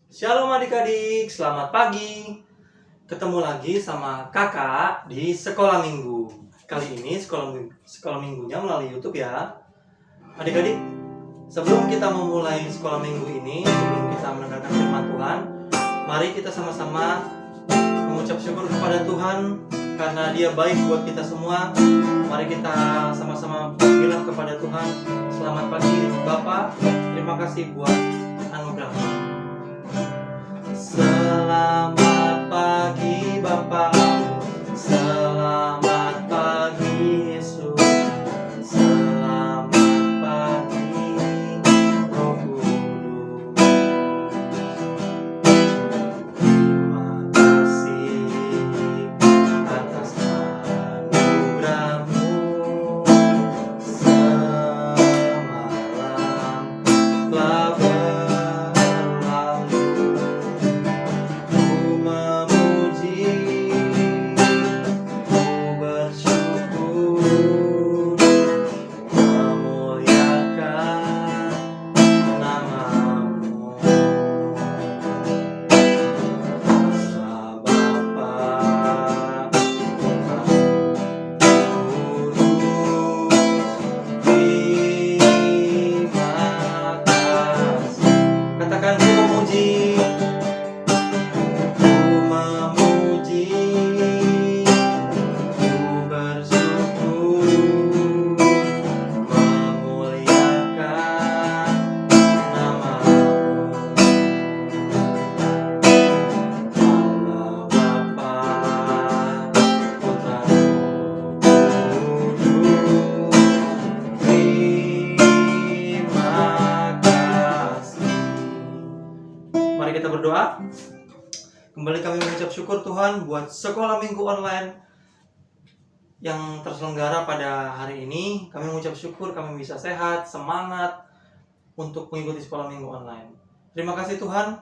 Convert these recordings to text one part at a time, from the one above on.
Shalom adik-adik, selamat pagi. Ketemu lagi sama kakak di sekolah minggu. Kali ini sekolah minggunya melalui YouTube ya. Adik-adik, sebelum kita memulai sekolah minggu ini, sebelum kita mendengarkan firman Tuhan, mari kita sama-sama mengucap syukur kepada Tuhan karena Dia baik buat kita semua. Mari kita sama-sama bilang kepada Tuhan, selamat pagi Bapa, terima kasih buat anugerah. Selamat pagi Bapa, selamat pagi Yesus, selamat pagi Roh Kudus. Terima kasih atas anugerah-Mu. Semalam telah berlalu, ku memuji, ku bersyukur, memuliakan nama-Mu. Allah Bapa, Putra, Kudus, terima kasih. Katakan ku memuji, ku memuji, ku bersyukur, memuliakan nama-Mu. Allah Bapa, Putra, Kudus, terima kasih. Mari kita berdoa. Kembali kami mengucap syukur Tuhan buat sekolah minggu online yang terselenggara pada hari ini. Kami mengucap syukur kami bisa sehat, semangat untuk mengikuti sekolah minggu online. Terima kasih Tuhan,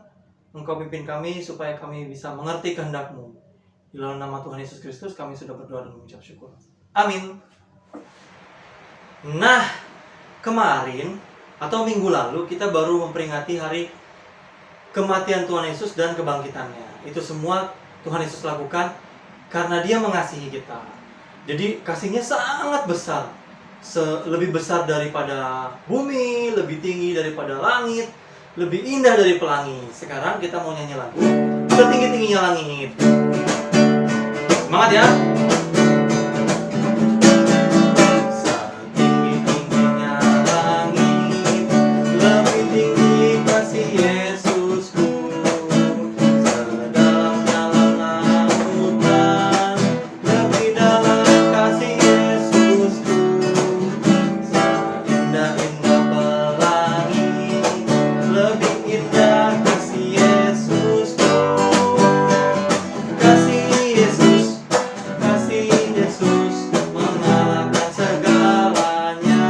Engkau pimpin kami supaya kami bisa mengerti kehendak-Mu. Di dalam nama Tuhan Yesus Kristus kami sudah berdoa dan mengucap syukur. Amin. Nah, kemarin atau minggu lalu kita baru memperingati hari kematian Tuhan Yesus dan kebangkitannya. Itu semua Tuhan Yesus lakukan karena Dia mengasihi kita. Jadi kasihnya sangat besar, lebih besar daripada bumi, lebih tinggi daripada langit, lebih indah dari pelangi. Sekarang kita mau nyanyi lagu Setinggi-tingginya Langit. Semangat ya. Setinggi-tingginya langit, lebih tinggi kasih Yesusku. Sedalam-dalam lautan, lebih dalam kasih Yesusku. Seindah-indah pelangi, lebih indah kasih Yesusku. Kasih Yesus, kasih Yesus mengalahkan segalanya.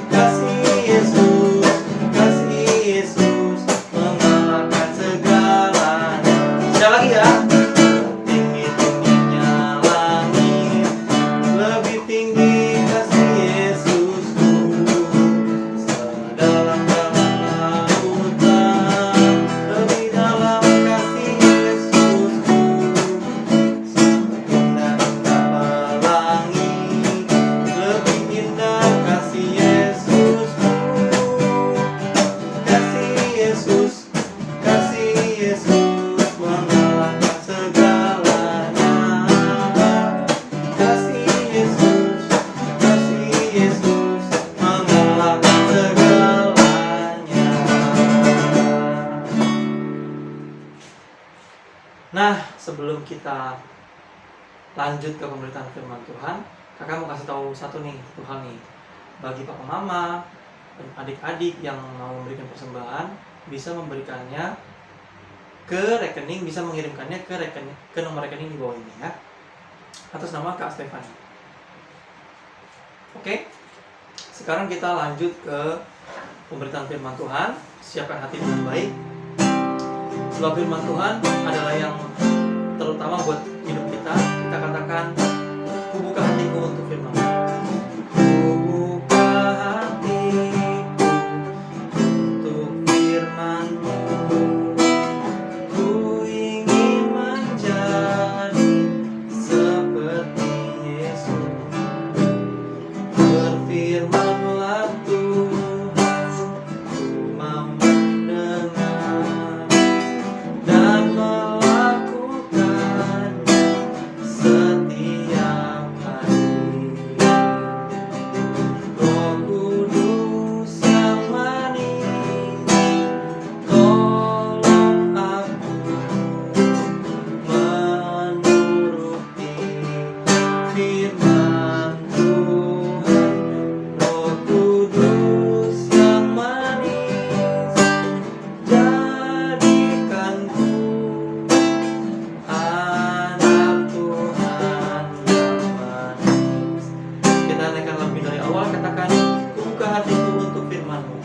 Kasih Yesus, kasih Yesus mengalahkan segalanya. Sekali lagi ya. Tinggi-tingginya langit, lebih tinggi kasih Yesusku. Sedalam-dalam lautan, lebih dalam kasih Yesusku. Seindah-indah pelangi, lebih indah kasih Yesusku. Kasih Yesus, kasih Yesus mengalahkan segalanya. Kasih Yesus, kasih Yesus mengalahkan segalanya. Nah, sebelum kita lanjut ke pemberitaan firman Tuhan, kakak mau kasih tahu satu hal nih. Bagi papa mama dan adik-adik yang mau memberikan persembahan, bisa memberikannya ke rekening, bisa mengirimkannya ke nomor rekening di bawah ini ya. Atas nama Kak Stefani. Oke. Sekarang kita lanjut ke pemberitaan firman Tuhan. Siapkan hati dengan baik. Sebab firman Tuhan adalah yang terutama buat hidup kita. Kita katakan, ku buka hatiku untuk firman. Ku buka hatiku untuk firman-Mu. berfirmanlah Tuhan, ku mau mendengar dan melakukannya setiap hari. Roh Kudus yang manis, tolong aku menuruti firman Tuhan. Roh Kudus yang manis, jadikanku anak Tuhan yang manis. Kita naikkan lebih dari awal, katakan, ku buka hatiku untuk firman-Mu.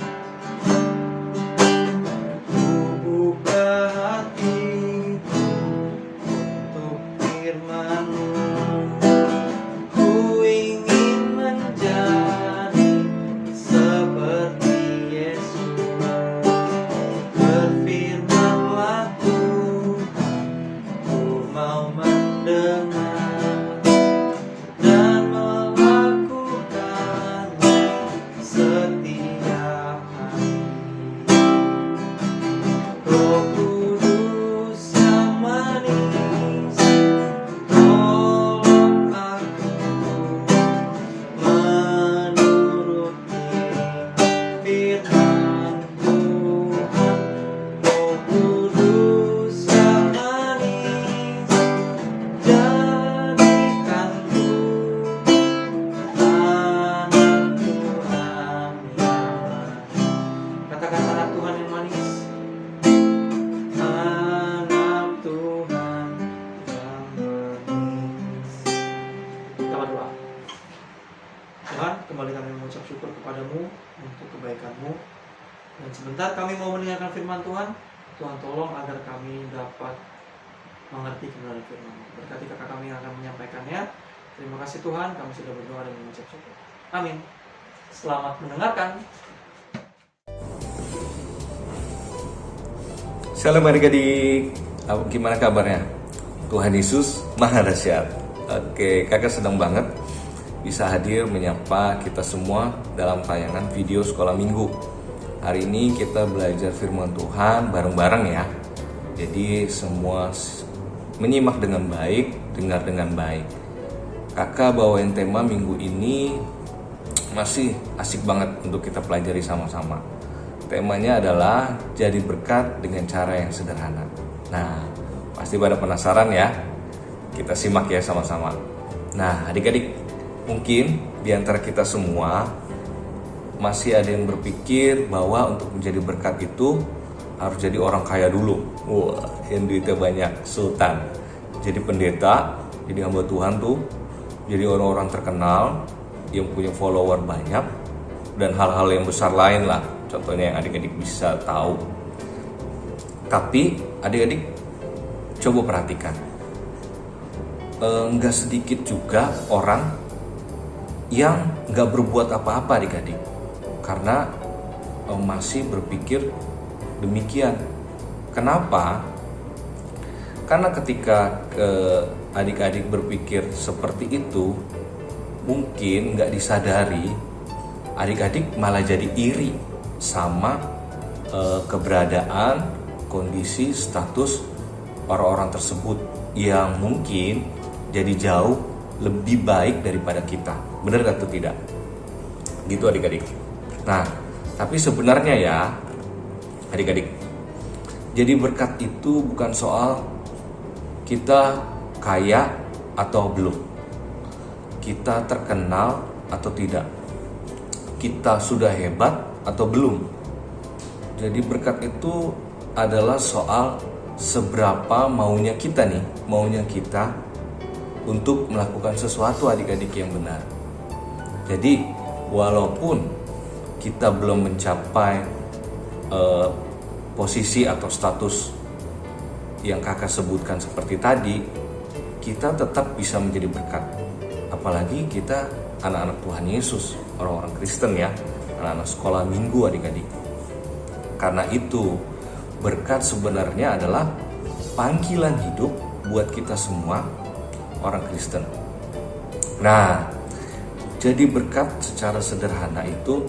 Ku buka hatiku untuk firman-Mu. Ku ingin menjadi seperti Yesus. Berfirmanlah Tuhan, ku mau mendengar dan melakukannya setiap hari. Roh Kudus yang manis, tolong aku menuruti firman Tuhan. Roh Kudus yang manis, jadikanku anak Tuhan yang manis. Katakan, anak Tuhan yang manis. Anak Tuhan yang manis. Kita berdoa. Tuhan, kembali kami mengucap syukur kepadamu untuk kebaikan-Mu. Dan sebentar kami mau mendengarkan firman Tuhan. Tuhan tolong agar kami dapat mengerti kebenaran firman-Mu. Berkati kakak kami yang akan menyampaikannya. Terima kasih Tuhan, kami sudah berdoa dan mengucap syukur. Amin. Selamat mendengarkan. Shalom adik-adik, gimana kabarnya? Tuhan Yesus Maha Dahsyat. Oke, kakak senang banget bisa hadir menyapa kita semua dalam tayangan video sekolah minggu. Hari ini kita belajar firman Tuhan bareng-bareng ya. Jadi semua menyimak dengan baik, dengar dengan baik. Kakak bawain tema minggu ini masih asik banget untuk kita pelajari sama-sama. Temanya adalah jadi berkat dengan cara yang sederhana. Nah, pasti pada penasaran ya? Kita simak ya sama-sama. Nah, adik-adik, mungkin di antara kita semua masih ada yang berpikir bahwa untuk menjadi berkat itu harus jadi orang kaya dulu. Wah, yang duitnya banyak, sultan. Jadi pendeta, jadi hamba Tuhan tuh, jadi orang-orang terkenal yang punya follower banyak, dan hal-hal yang besar lain lah. Contohnya yang adik-adik bisa tahu. Tapi adik-adik coba perhatikan, nggak sedikit juga orang yang nggak berbuat apa-apa adik-adik, karena masih berpikir demikian. Kenapa? Karena ketika adik-adik berpikir seperti itu, mungkin nggak disadari, adik-adik malah jadi iri sama keberadaan, kondisi, status orang-orang tersebut yang mungkin jadi jauh lebih baik daripada kita. Benar atau tidak? Gitu adik-adik. Nah, tapi sebenarnya ya adik-adik, jadi berkat itu bukan soal kita kaya atau belum, kita terkenal atau tidak, kita sudah hebat atau belum. Jadi berkat itu adalah soal seberapa maunya kita untuk melakukan sesuatu adik-adik yang benar. Jadi walaupun kita belum mencapai posisi atau status yang kakak sebutkan seperti tadi, kita tetap bisa menjadi berkat. Apalagi kita anak-anak Tuhan Yesus, orang-orang Kristen ya, anak-anak sekolah minggu adik-adik. Karena itu berkat sebenarnya adalah panggilan hidup buat kita semua orang Kristen. Nah, Jadi berkat secara sederhana itu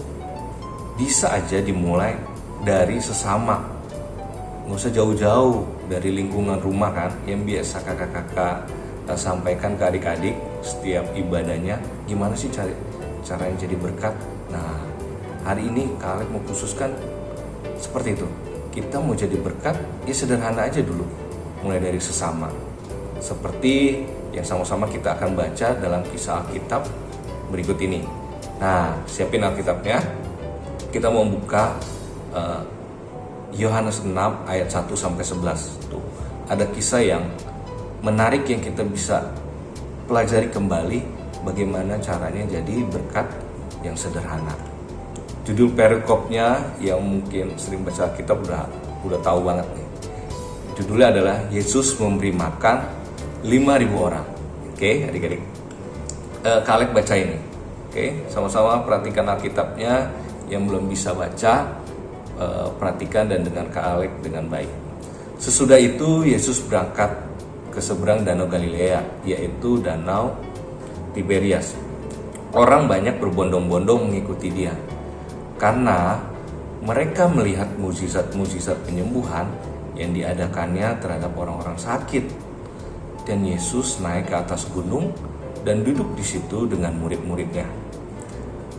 bisa aja dimulai dari sesama. Nggak usah jauh-jauh dari lingkungan rumah kan, yang biasa kakak-kakak sampaikan ke adik-adik setiap ibadahnya. Gimana sih caranya jadi berkat? Nah, hari ini Kak Alek mau khususkan seperti itu. Kita mau jadi berkat, ya sederhana aja dulu, mulai dari sesama. Seperti yang sama-sama kita akan baca dalam kisah Alkitab berikut ini. Nah, siapin Alkitabnya. Kita mau buka Yohanes 6 ayat 1 sampai 11. Tuh, ada kisah yang menarik yang kita bisa pelajari kembali bagaimana caranya jadi berkat yang sederhana. Judul perikopnya yang mungkin sering baca Alkitab udah tahu banget nih. Judulnya adalah Yesus memberi makan 5.000 orang. Oke, adik-adik. Kak Alek baca ini. Oke, sama-sama perhatikan Alkitabnya. Yang belum bisa baca, perhatikan dan dengan Kak Alek dengan baik. Sesudah itu Yesus berangkat ke seberang Danau Galilea, yaitu Danau Tiberias. Orang banyak berbondong-bondong mengikuti dia, karena mereka melihat mukjizat-mukjizat penyembuhan yang diadakannya terhadap orang-orang sakit. Dan Yesus naik ke atas gunung dan duduk di situ dengan murid-muridnya.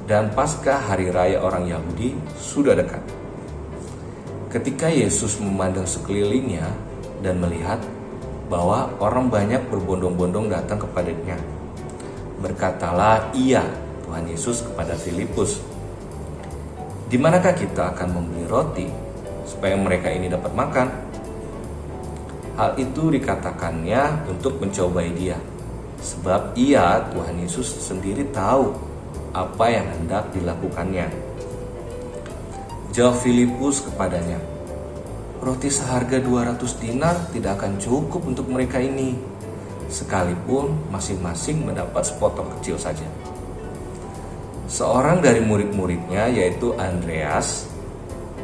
Dan Paskah hari raya orang Yahudi sudah dekat. Ketika Yesus memandang sekelilingnya dan melihat bahwa orang banyak berbondong-bondong datang kepadanya, berkatalah ia, Tuhan Yesus, kepada Filipus, "Di manakah kita akan membeli roti supaya mereka ini dapat makan?" Hal itu dikatakannya untuk mencobai dia, sebab ia, Tuhan Yesus, sendiri tahu apa yang hendak dilakukannya. Jawab Filipus kepadanya, "Roti seharga 200 dinar tidak akan cukup untuk mereka ini, sekalipun masing-masing mendapat sepotong kecil saja." Seorang dari murid-muridnya, yaitu Andreas,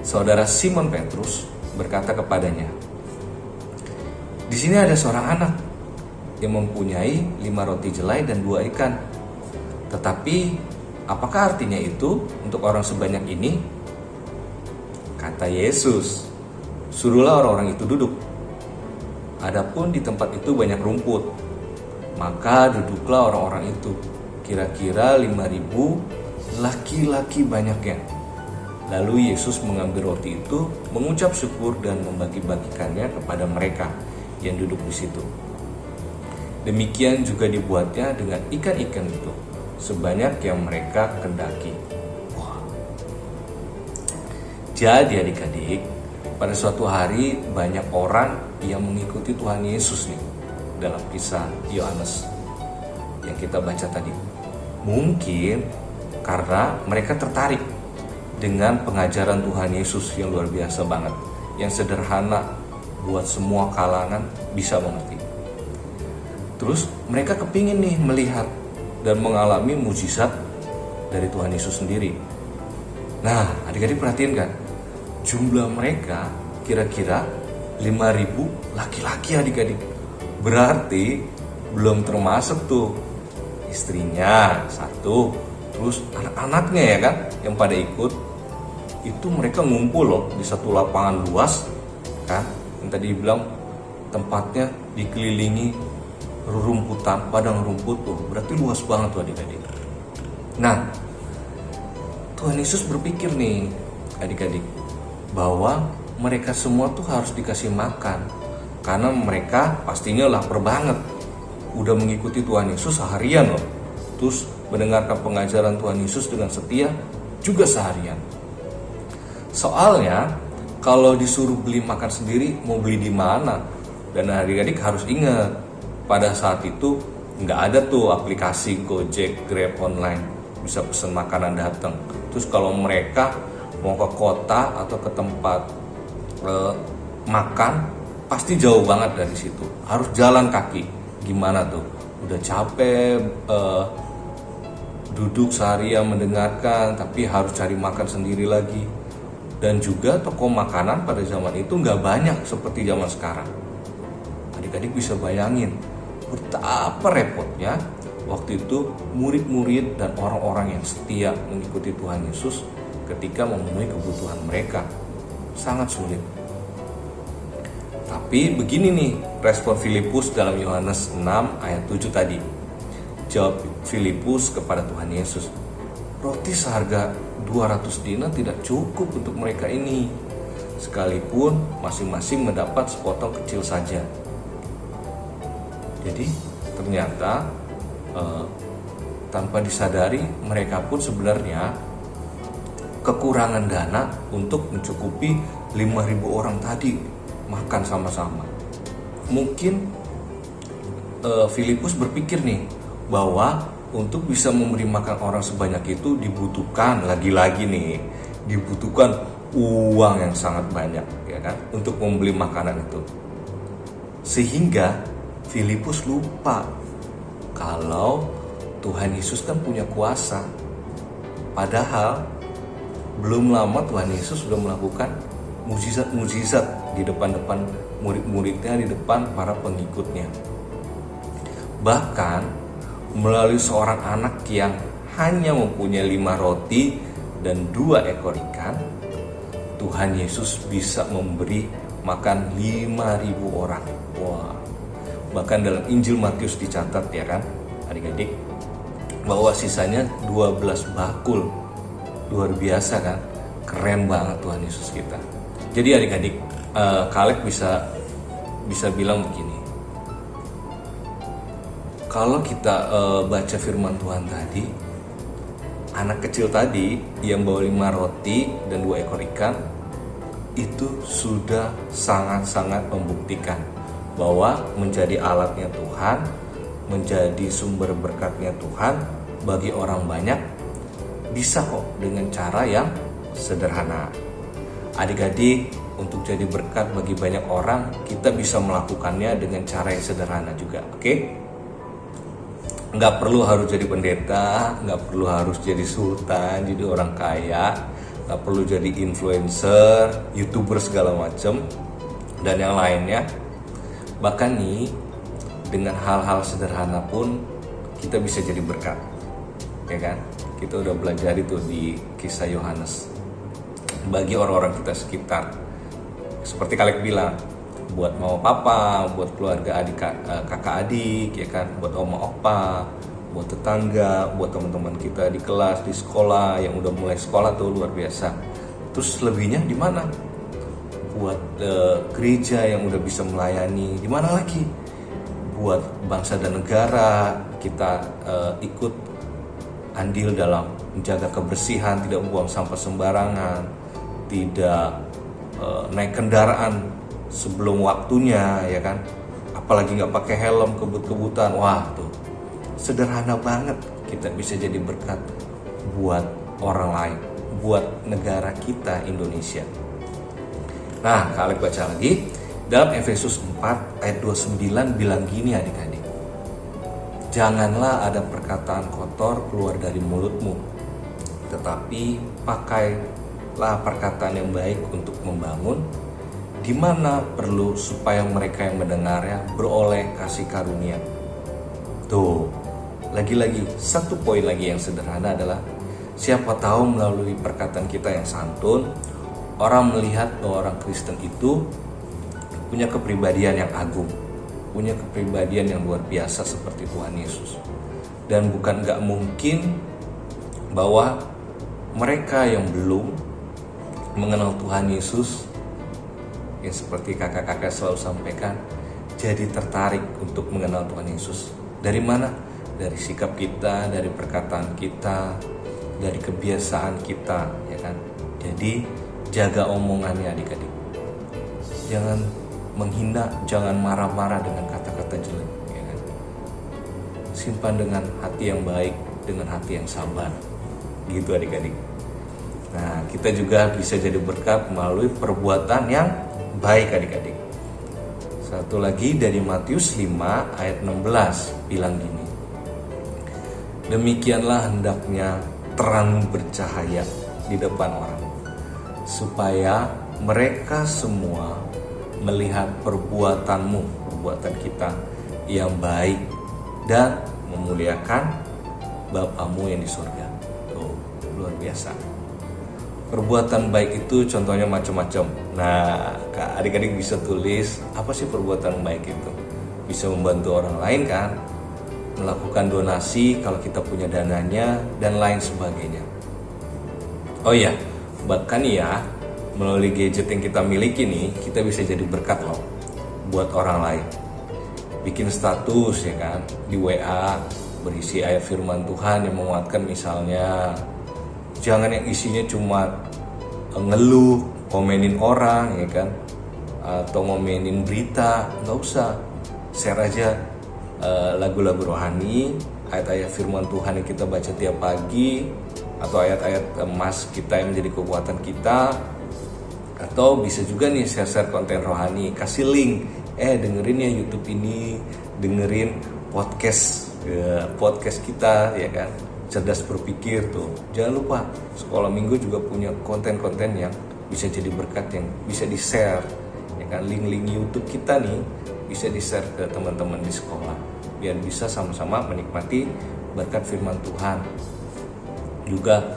saudara Simon Petrus, berkata kepadanya, "Di sini ada seorang anak yang mempunyai 5 roti jelai dan 2 ikan. Tetapi apakah artinya itu untuk orang sebanyak ini?" Kata Yesus, "Suruhlah orang-orang itu duduk. Adapun di tempat itu banyak rumput." Maka duduklah orang-orang itu, kira-kira 5.000 laki-laki banyaknya. Lalu Yesus mengambil roti itu, mengucap syukur dan membagi-bagikannya kepada mereka yang duduk di situ. Demikian juga dibuatnya dengan ikan-ikan itu, sebanyak yang mereka kendaki. Wah. Jadi adik-adik, pada suatu hari banyak orang yang mengikuti Tuhan Yesus nih dalam kisah Yohanes yang kita baca tadi. Mungkin karena mereka tertarik dengan pengajaran Tuhan Yesus yang luar biasa banget, yang sederhana buat semua kalangan bisa mengerti. Terus mereka kepingin nih melihat dan mengalami mujizat dari Tuhan Yesus sendiri. Nah, adik-adik perhatiin kan, jumlah mereka kira-kira 5.000 laki-laki adik-adik. Berarti belum termasuk tuh istrinya 1, terus anak-anaknya ya kan, yang pada ikut. Itu mereka ngumpul loh di satu lapangan luas kan, yang tadi bilang tempatnya dikelilingi rumputan, padang rumput tuh, berarti luas banget tuh adik-adik. Nah, Tuhan Yesus berpikir nih adik-adik, bahwa mereka semua tuh harus dikasih makan, karena mereka pastinya lapar banget. Udah mengikuti Tuhan Yesus seharian loh, terus mendengarkan pengajaran Tuhan Yesus dengan setia juga seharian. Soalnya kalau disuruh beli makan sendiri, mau beli di mana? Dan adik-adik harus ingat, pada saat itu nggak ada tuh aplikasi Gojek, Grab online bisa pesan makanan datang. Terus kalau mereka mau ke kota atau ke tempat makan, pasti jauh banget dari situ. Harus jalan kaki. Gimana tuh? Udah capek duduk seharian mendengarkan, tapi harus cari makan sendiri lagi. Dan juga toko makanan pada zaman itu nggak banyak seperti zaman sekarang. Adik-adik bisa bayangin betapa repotnya waktu itu murid-murid dan orang-orang yang setia mengikuti Tuhan Yesus ketika memenuhi kebutuhan mereka. Sangat sulit. Tapi begini nih respon Filipus dalam Yohanes 6 ayat 7 tadi. Jawab Filipus kepada Tuhan Yesus, roti seharga 200 dinar tidak cukup untuk mereka ini, sekalipun masing-masing mendapat sepotong kecil saja. Jadi ternyata tanpa disadari mereka pun sebenarnya kekurangan dana untuk mencukupi 5.000 orang tadi makan sama-sama. Mungkin Filipus berpikir nih bahwa untuk bisa memberi makan orang sebanyak itu dibutuhkan dibutuhkan uang yang sangat banyak, ya kan, untuk membeli makanan itu. Sehingga Filipus lupa kalau Tuhan Yesus kan punya kuasa. Padahal belum lama Tuhan Yesus sudah melakukan mukjizat-mukjizat di depan-depan murid-muridnya, di depan para pengikutnya. Bahkan melalui seorang anak yang hanya mempunyai 5 roti dan 2 ekor ikan, Tuhan Yesus bisa memberi makan 5.000 orang. Wah, bahkan dalam Injil Matius dicatat, ya kan adik-adik, bahwa sisanya 12 bakul. Luar biasa kan, keren banget Tuhan Yesus kita. Jadi adik-adik, Kaleb bisa bilang begini, kalau kita baca firman Tuhan tadi, anak kecil tadi yang bawa 5 roti dan 2 ekor ikan itu sudah sangat-sangat membuktikan bahwa menjadi alatnya Tuhan, menjadi sumber berkatnya Tuhan bagi orang banyak bisa kok dengan cara yang sederhana. Adik-adik, untuk jadi berkat bagi banyak orang, kita bisa melakukannya dengan cara yang sederhana juga, oke? Nggak perlu harus jadi pendeta, nggak perlu harus jadi sultan, jadi orang kaya, nggak perlu jadi influencer, YouTuber segala macem, dan yang lainnya. Bahkan nih, dengan hal-hal sederhana pun kita bisa jadi berkat, ya kan? Kita udah belajar itu di kisah Yohanes. Bagi orang-orang kita sekitar, seperti Kaleb bilang, buat mama papa, buat keluarga kakak adik, ya kan, buat oma opa, buat tetangga, buat teman-teman kita di kelas, di sekolah yang udah mulai sekolah tuh luar biasa. Terus lebihnya di mana? Buat gereja yang udah bisa melayani, di mana lagi? Buat bangsa dan negara, kita ikut andil dalam menjaga kebersihan, tidak buang sampah sembarangan, tidak naik kendaraan sebelum waktunya, ya kan, apalagi nggak pakai helm, kebut-kebutan. Wah, tuh sederhana banget kita bisa jadi berkat buat orang lain, buat negara kita Indonesia. Nah, Kaleb baca lagi dalam Efesus 4 ayat 29 bilang gini adik-adik, janganlah ada perkataan kotor keluar dari mulutmu, tetapi pakailah perkataan yang baik untuk membangun, di mana perlu supaya mereka yang mendengarnya beroleh kasih karunia. Tuh, lagi-lagi satu poin lagi yang sederhana adalah siapa tahu melalui perkataan kita yang santun, orang melihat bahwa orang Kristen itu punya kepribadian yang agung, punya kepribadian yang luar biasa seperti Tuhan Yesus. Dan bukan gak mungkin bahwa mereka yang belum mengenal Tuhan Yesus, yang seperti kakak-kakak selalu sampaikan, jadi tertarik untuk mengenal Tuhan Yesus. Dari mana? Dari sikap kita, dari perkataan kita, dari kebiasaan kita, ya kan? Jadi jaga omongannya adik-adik. Jangan menghina, jangan marah-marah dengan kata-kata jelek, ya kan? Simpan dengan hati yang baik, dengan hati yang sabar, gitu adik-adik. Nah, kita juga bisa jadi berkat melalui perbuatan yang baik adik-adik. Satu lagi dari Matius 5 ayat 16 bilang gini, demikianlah hendaknya terang bercahaya di depan orang, supaya mereka semua melihat perbuatan kita yang baik dan memuliakan Bapamu yang di surga. Tuh, luar biasa. Perbuatan baik itu contohnya macam-macam. Nah, adik-adik bisa tulis apa sih perbuatan baik itu? Bisa membantu orang lain kan? Melakukan donasi kalau kita punya dananya dan lain sebagainya. Oh iya, bahkan ya melalui gadget yang kita miliki nih, kita bisa jadi berkat loh buat orang lain. Bikin status ya kan di WA berisi ayat firman Tuhan yang menguatkan misalnya. Jangan yang isinya cuma ngeluh, komenin orang ya kan, atau ngomenin berita. Nggak usah, share aja lagu-lagu rohani, ayat-ayat firman Tuhan yang kita baca tiap pagi, atau ayat-ayat emas kita yang menjadi kekuatan kita. Atau bisa juga nih share-share konten rohani, kasih link, dengerin ya YouTube ini, dengerin podcast kita ya kan, cerdas berpikir tuh. Jangan lupa sekolah minggu juga punya konten-konten yang bisa jadi berkat yang bisa di-share ya kan. Link-link YouTube kita nih bisa di-share ke teman-teman di sekolah biar bisa sama-sama menikmati berkat firman Tuhan. Juga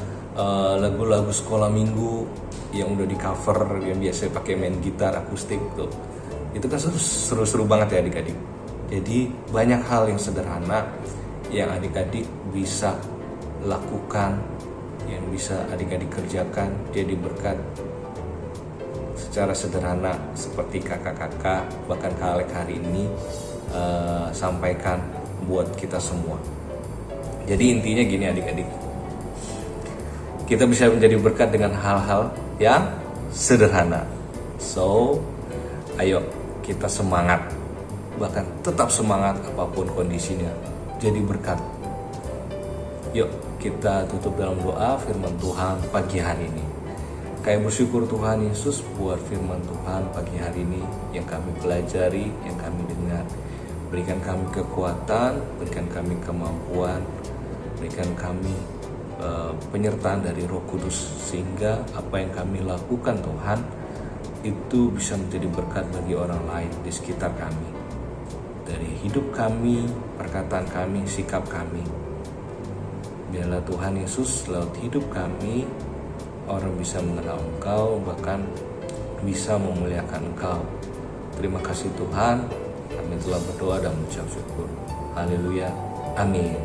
lagu-lagu sekolah minggu yang udah di cover yang biasa pakai main gitar akustik tuh, itu kan seru-seru banget ya adik-adik. Jadi banyak hal yang sederhana yang adik-adik bisa lakukan, yang bisa adik-adik kerjakan jadi berkat secara sederhana seperti kakak-kakak bahkan Kak Alek hari ini sampaikan buat kita semua. Jadi intinya gini adik-adik, kita bisa menjadi berkat dengan hal-hal yang sederhana. So, ayo kita semangat, bahkan tetap semangat apapun kondisinya, jadi berkat. Yuk kita tutup dalam doa firman Tuhan pagi hari ini. Kayak bersyukur Tuhan Yesus buat firman Tuhan pagi hari ini yang kami pelajari, yang kami dengar. Berikan kami kekuatan, berikan kami kemampuan, berikan kami penyertaan dari Roh Kudus sehingga apa yang kami lakukan Tuhan itu bisa menjadi berkat bagi orang lain di sekitar kami. Dari hidup kami, perkataan kami, sikap kami. Biarlah Tuhan Yesus lewat hidup kami orang bisa mengenal Engkau, bahkan bisa memuliakan Engkau. Terima kasih Tuhan, kami telah berdoa dan mengucap syukur. Haleluya, amin.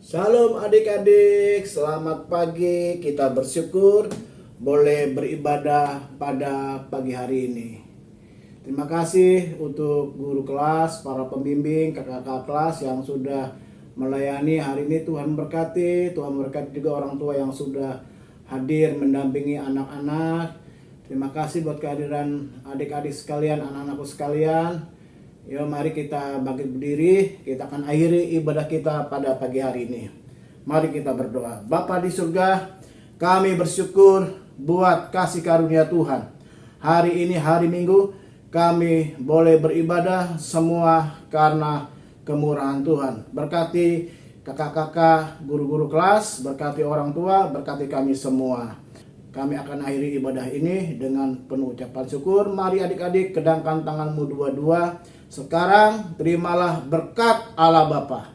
Shalom adik-adik, selamat pagi. Kita bersyukur boleh beribadah pada pagi hari ini. Terima kasih untuk guru kelas, para pembimbing, kakak-kakak kelas yang sudah melayani hari ini. Tuhan berkati, Tuhan berkati juga orang tua yang sudah hadir mendampingi anak-anak. Terima kasih buat kehadiran adik-adik sekalian, anak-anakku sekalian. Yuk mari kita bangkit berdiri, kita akan akhiri ibadah kita pada pagi hari ini. Mari kita berdoa. Bapa di surga, kami bersyukur buat kasih karunia Tuhan. Hari ini hari Minggu, kami boleh beribadah semua karena kemurahan Tuhan. Berkati kakak-kakak, guru-guru kelas, berkati orang tua, berkati kami semua. Kami akan akhiri ibadah ini dengan penuh ucapan syukur. Mari adik-adik, kedangkan tanganmu dua-dua. Sekarang terimalah berkat Allah Bapa,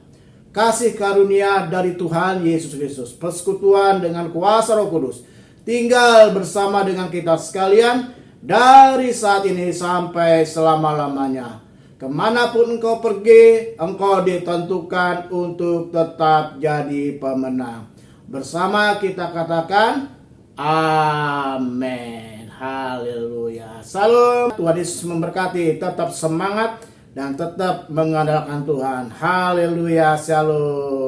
kasih karunia dari Tuhan Yesus Kristus, persekutuan dengan kuasa Roh Kudus, tinggal bersama dengan kita sekalian dari saat ini sampai selama-lamanya. Kemanapun engkau pergi, engkau ditentukan untuk tetap jadi pemenang. Bersama kita katakan, amin. Haleluya. Salam. Tuhan Yesus memberkati. Tetap semangat dan tetap mengandalkan Tuhan. Haleluya. Shalom.